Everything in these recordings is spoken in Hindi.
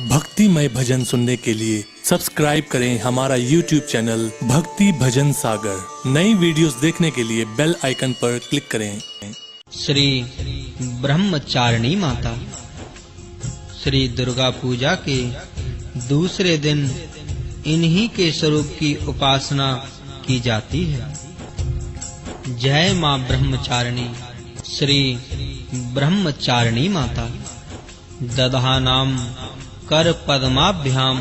भक्तिमय भजन सुनने के लिए सब्सक्राइब करें हमारा YouTube चैनल भक्ति भजन सागर। नई वीडियोस देखने के लिए बेल आइकन पर क्लिक करें। श्री ब्रह्मचारिणी माता। श्री दुर्गा पूजा के दूसरे दिन इन्हीं के स्वरूप की उपासना की जाती है। जय मां ब्रह्मचारिणी। श्री ब्रह्मचारिणी माता। दधानाम कर पद्माभ्याम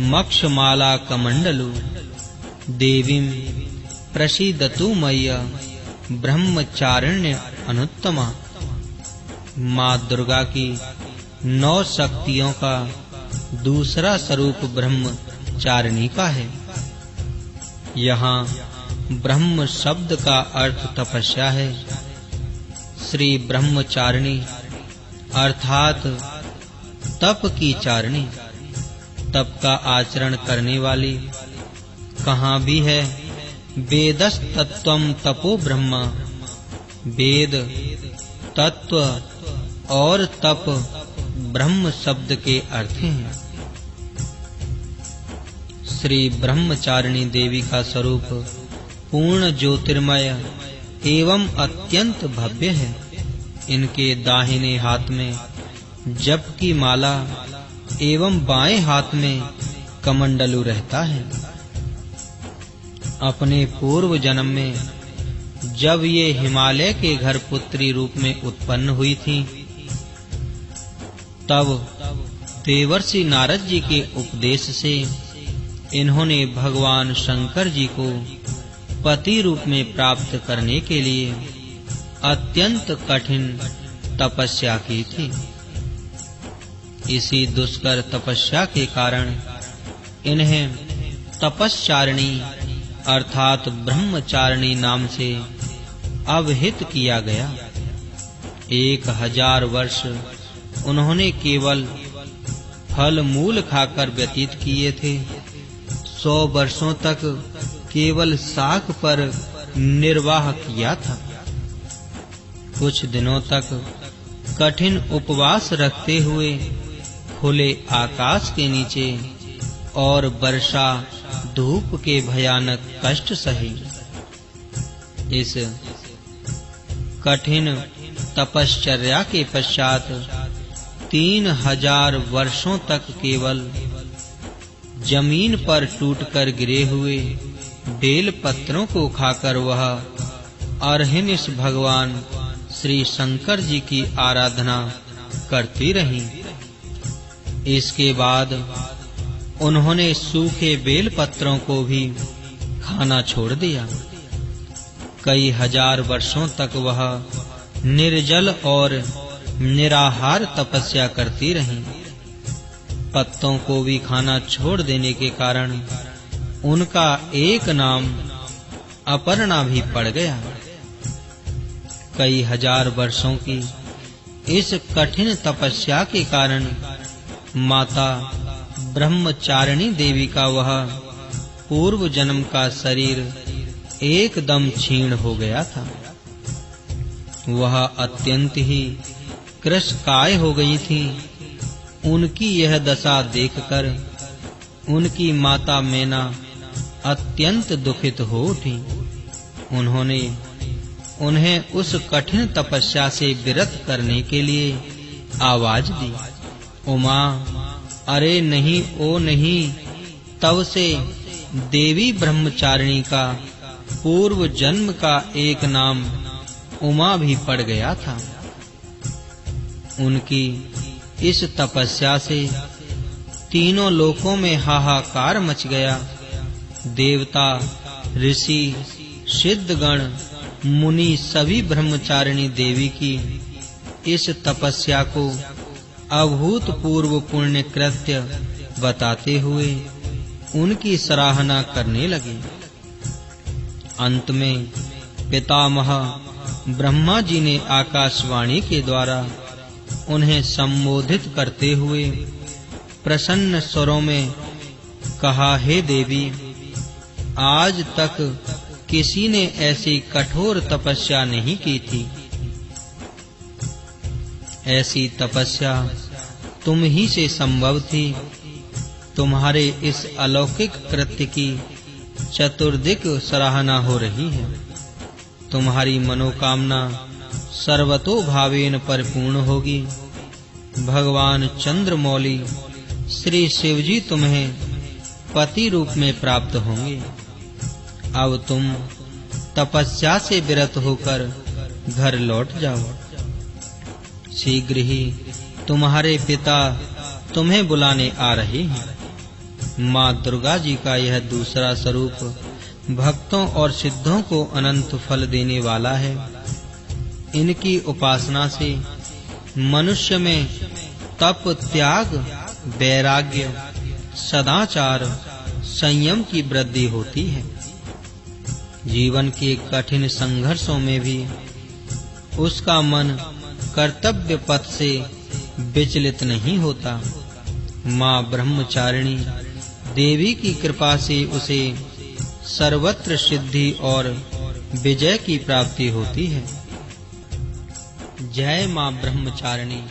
मक्षमाला कमंडलु देवीं प्रसीदतु मय्या ब्रह्मचारिण्य अनुत्तमा। माँ दुर्गा की 9 शक्तियों का दूसरा स्वरूप ब्रह्मचारिणी का है। यहाँ ब्रह्म शब्द का अर्थ तपस्या है। श्री ब्रह्मचारिणी अर्थात तप की चारिणी, तप का आचरण करने वाली। कहाँ भी है वेदस्तत्वम तपो ब्रह्मा। वेद, तत्व और तप ब्रह्म शब्द के अर्थ हैं। श्री ब्रह्मचारिणी देवी का स्वरूप पूर्ण ज्योतिर्मय एवं अत्यंत भव्य है। इनके दाहिने हाथ में जप की माला एवं बाएं हाथ में कमंडलू रहता है। अपने पूर्व जन्म में जब ये हिमालय के घर पुत्री रूप में उत्पन्न हुई थीं, तब देवर्षि नारद जी के उपदेश से इन्होंने भगवान शंकर जी को पति रूप में प्राप्त करने के लिए अत्यंत कठिन तपस्या की थी। इसी दुष्कर तपस्या के कारण इन्हें तपस्चारिणी अर्थात ब्रह्मचारिणी नाम से अवहित किया गया। 1000 वर्ष उन्होंने केवल फल मूल खाकर व्यतीत किए थे। 100 वर्षों तक केवल शाक पर निर्वाह किया था। कुछ दिनों तक कठिन उपवास रखते हुए खुले आकाश के नीचे और वर्षा धूप के भयानक कष्ट सहे। इस कठिन तपश्चर्या के पश्चात 3000 वर्षों तक केवल जमीन पर टूटकर गिरे हुए बेल पत्रों को खाकर वह अर्हिनिश भगवान श्री शंकर जी की आराधना करती रहीं। इसके बाद उन्होंने सूखे बेल पत्रों को भी खाना छोड़ दिया। कई हजार वर्षों तक वह निर्जल और निराहार तपस्या करती रहीं। पत्तों को भी खाना छोड़ देने के कारण उनका एक नाम अपर्णा भी पड़ गया। कई हजार वर्षों की इस कठिन तपस्या के कारण माता ब्रह्मचारिणी देवी का वह पूर्व जन्म का शरीर एकदम क्षीण हो गया था। वह अत्यंत ही कृशकाय हो गई थी। उनकी यह दशा देखकर उनकी माता मैना अत्यंत दुखित हो उठी। उन्होंने उन्हें उस कठिन तपस्या से विरत करने के लिए आवाज दी, उमा, अरे नहीं, ओ नहीं। तब से देवी ब्रह्मचारिणी का पूर्व जन्म का एक नाम उमा भी पड़ गया था। उनकी इस तपस्या से तीनों लोकों में हाहाकार मच गया। देवता, ऋषि, सिद्धगण, मुनि सभी ब्रह्मचारिणी देवी की इस तपस्या को अभूतपूर्व पुण्य कृत्य बताते हुए उनकी सराहना करने लगे। अंत में पितामह ब्रह्मा जी ने आकाशवाणी के द्वारा उन्हें संबोधित करते हुए प्रसन्न स्वरों में कहा, हे देवी, आज तक किसी ने ऐसी कठोर तपस्या नहीं की थी। ऐसी तपस्या तुम ही से संभव थी। तुम्हारे इस अलौकिक कृत्य की चतुर्दिक सराहना हो रही है। तुम्हारी मनोकामना सर्वतो भावेन परिपूर्ण होगी। भगवान चंद्रमौली श्री शिवजी तुम्हें पति रूप में प्राप्त होंगे। अब तुम तपस्या से विरत होकर घर लौट जाओ। शीघ्र ही तुम्हारे पिता तुम्हें बुलाने आ रहे हैं। माँ दुर्गा जी का यह दूसरा स्वरूप भक्तों और सिद्धों को अनंत फल देने वाला है। इनकी उपासना से मनुष्य में तप, त्याग, वैराग्य, सदाचार, संयम की वृद्धि होती है। जीवन के कठिन संघर्षों में भी उसका मन कर्तव्य पथ से विचलित नहीं होता। माँ ब्रह्मचारिणी देवी की कृपा से उसे सर्वत्र सिद्धि और विजय की प्राप्ति होती है। जय माँ ब्रह्मचारिणी।